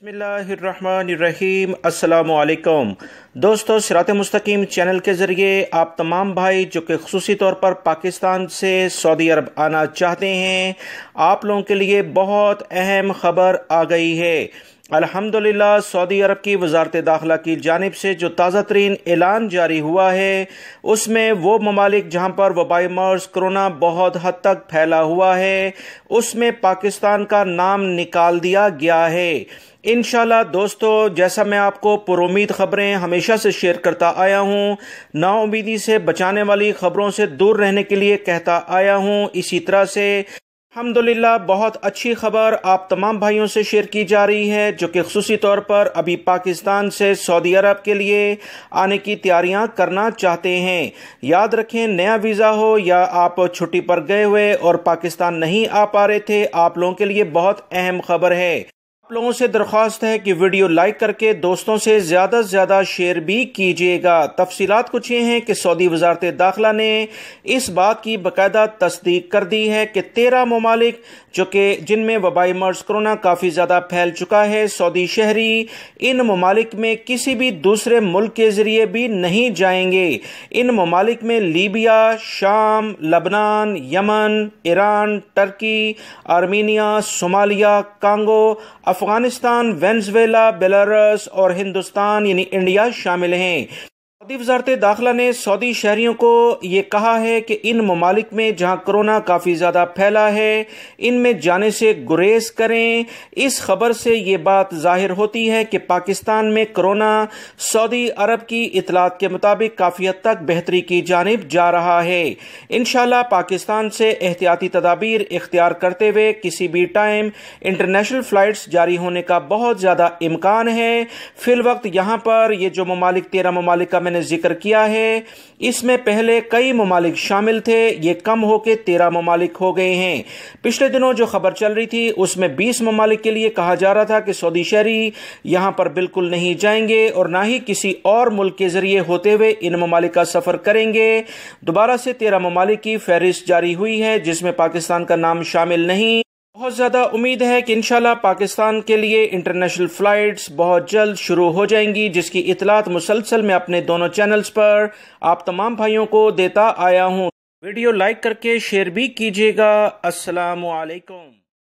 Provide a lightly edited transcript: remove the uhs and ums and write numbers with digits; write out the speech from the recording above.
बिस्मिल्लाहिर्रहमानिर्रहीम। अस्सलामु अलैकुम दोस्तों, सिरात मुस्तकीम चैनल के ज़रिए आप तमाम भाई जो कि ख़ुसूसी तौर पर पाकिस्तान से सऊदी अरब आना चाहते हैं, आप लोगों के लिए बहुत अहम ख़बर आ गई है। अल्हम्दुलिल्लाह सऊदी अरब की वजारत दाखिला की जानिब से जो ताज़ा तरीन ऐलान जारी हुआ है, उसमें वो ममालिक जहाँ पर वबाई मर्ज़ कोरोना बहुत हद तक फैला हुआ है, उसमें पाकिस्तान का नाम निकाल दिया गया है। इंशाल्लाह दोस्तों, जैसा मैं आपको पुरुमीद खबरें हमेशा से शेयर करता आया हूँ, नाउमीदी से बचाने वाली खबरों से दूर रहने के लिए कहता आया हूँ, इसी तरह से अल्हम्दुलिल्लाह बहुत अच्छी खबर आप तमाम भाइयों से शेयर की जा रही है जो कि ख़ुसूसी तौर पर अभी पाकिस्तान से सऊदी अरब के लिए आने की तैयारियां करना चाहते हैं। याद रखें, नया वीज़ा हो या आप छुट्टी पर गए हुए और पाकिस्तान नहीं आ पा रहे थे, आप लोगों के लिए बहुत अहम खबर है। आप लोगों से दरख्वास्त है कि वीडियो लाइक करके दोस्तों से ज़्यादा से ज़्यादा शेयर भी कीजिएगा। तफसीलात कुछ ये हैं कि सऊदी वजारत दाखिला ने इस बात की बाकायदा तस्दीक कर दी है कि 13 ममालिक जो कि जिनमें वबाई मर्ज़ कोरोना काफ़ी ज़्यादा फैल चुका है, सऊदी शहरी इन ममालिक में किसी भी दूसरे मुल्क के ज़रिए भी नहीं जाएंगे। इन ममालिक में लीबिया, शाम, लबनान, यमन, Iran, Turkey, Armenia, Somalia, Congo, Afghanistan, Venezuela, Belarus और हिंदुस्तान यानी इंडिया शामिल हैं। सऊदी वजारत दाखिला ने सऊदी शहरियों को ये कहा है कि इन ममालिक में जहाँ कोरोना काफ़ी ज़्यादा फैला है, इनमें जाने से गुरेज करें। इस खबर से ये बात जाहिर होती है कि पाकिस्तान में कोरोना सऊदी अरब की इतलात के मुताबिक काफ़ी हद तक बेहतरी की जानिब जा रहा है। इंशाल्लाह पाकिस्तान से एहतियाती तदाबीर इख्तियार करते हुए किसी भी टाइम इंटरनेशनल फ़्लाइट्स जारी होने का बहुत ज़्यादा इम्कान है। फिल वक्त यहाँ पर ये जो ममालिक 13 ममालिक का मैंने जिक्र किया है, इसमें पहले कई ममालिक शामिल थे, ये कम होकर 13 ममालिक हो गए हैं। पिछले दिनों जो खबर चल रही थी उसमें 20 ममालिक के लिए कहा जा रहा था कि सऊदी शहरी यहां पर बिल्कुल नहीं जाएंगे और ना ही किसी और मुल्क के जरिए होते हुए इन ममालिक का सफर करेंगे। दोबारा से 13 ममालिक की फहरिस्त जारी हुई है जिसमें पाकिस्तान का नाम शामिल नहीं। बहुत ज़्यादा उम्मीद है कि इंशाल्लाह पाकिस्तान के लिए इंटरनेशनल फ़्लाइट्स बहुत जल्द शुरू हो जाएंगी, जिसकी इतलात मुसलसल मैं अपने दोनों चैनल्स पर आप तमाम भाइयों को देता आया हूँ। वीडियो लाइक करके शेयर भी कीजिएगा। अस्सलामु अलैकुम।